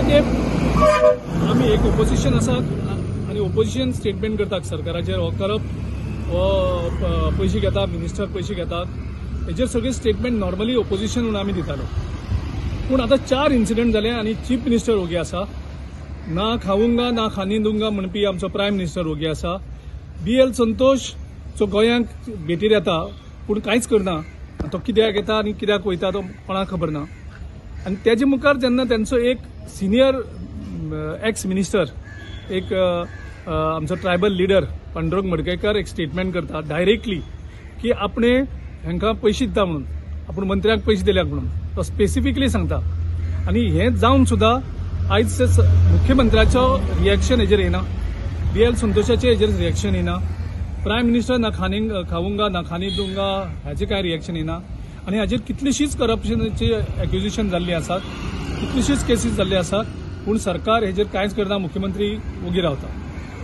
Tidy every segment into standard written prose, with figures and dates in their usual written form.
दिसलो की आम्ही एक ऑपोजिशन आसात आणि ऑपोजिशन स्टेटमेंट करतात सरकाराचेर हो करप हो पैसे घेता मिनिस्टर पैसे घेतात हेजेर सगळे स्टेटमेंट नॉर्मली ऑपोजिशन म्हणून आम्ही दितालो पूण आता 4 इन्सिडेंट जाले आणि चीफ मिनिस्टर ओगी आसा ना खाऊंगा ना खानी दूंगा म्हणपी आमचो प्रायम मिनिस्टर ओगी आसा BL संतोष जो गोंयांक भेटीर येता पूण कांयच करना तो कित्याक येता आनी कित्याक वयता तो कोणाक खबर ना आनी तेजे मुखार जेन्ना तांचो एक सिनियर एक्स मिनिस्टर एक आमचो ट्रायबल लिडर पांडुरंग मडकयकर एक स्टेटमेंट करता डायरेक्टली की आपणे हांकां पयशे दिता म्हणून आपूण मंत्र्याक पयशे दिल्यात म्हणून तो स्पेसिफिकली सांगता आनी हें जावन सुद्दां आयज मुख्यमंत्र्याचो रिएक्शन हेजेर येना BL संतोषाचे हेजेर रिएक्शन येना प्रायम मिनिस्टर ना खाऊंगा ना खानी दूंगा हाचे कांय रिएक्शन येना आनी हाजेर कितलीशीच करप्शनाची एक्युजेशन जाल्ली आसात कितलीशीच केसीस जाल्ले आसात पूण सरकार हेजेर कांयच करना मुख्यमंत्री ओगी रावता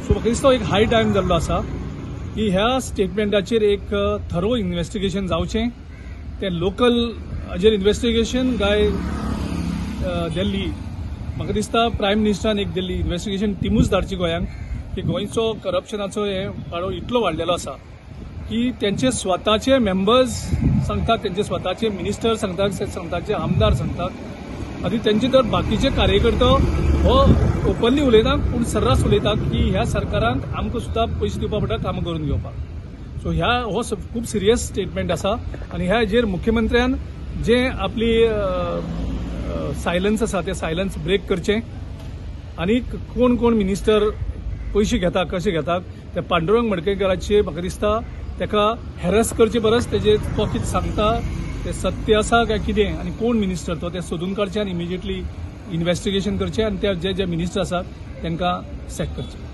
सो म्हाका दिसता एक हाय टायम जाल्लो आसा की ह्या स्टेटमेंटाचेर एक थरो इन्व्हेस्टिगेशन जावचें ते लोकल हाजेर इन्व्हेस्टिगेशन काय दिल्ली म्हाका दिसता प्रायम मिनिस्टरान एक दिल्ली इन्व्हेस्टिगेशन टिमूच धाडची गोंयांक की गोंयचो करप्शनाचो हे पाळो इतलो वाडलेलो आसा की त्यांचे स्वताचे मेंबर्स सांगतात त्यांचे स्वताचे मिनिस्टर सांगतात स्वताचे आमदार सांगतात आनी त्यांचे तर बाकीचे कार्यकर्ते हो ओपनली उलयतात पूण सर्रास उलयतात की ह्या सरकारांक आमकां सुद्दां पयशे दिवपा पडटा कामां करून घेवपाक सो ह्या हो खूब सिरियस स्टेटमेंट आसा आनी ह्या हेजेर मुख्यमंत्र्यान जे आपली सायलन्स आसा ते सायलन्स ब्रेक करचें आनी कोण कोण मिनिस्टर पयशे घेता कशे घेतात ते पांडुरंग मडकयकराचे म्हाका दिसता ताका हॅरस करचे परस तेजे तो कितें सांगता ते सत्य आसा काय कितें आनी कोण मिनिस्टर तो ते सोदून काडचे आनी इमिजिएटली इन्व्हेस्टिगेशन करचें आनी ते जे मिनिस्टर आसात तांकां सॅक करचें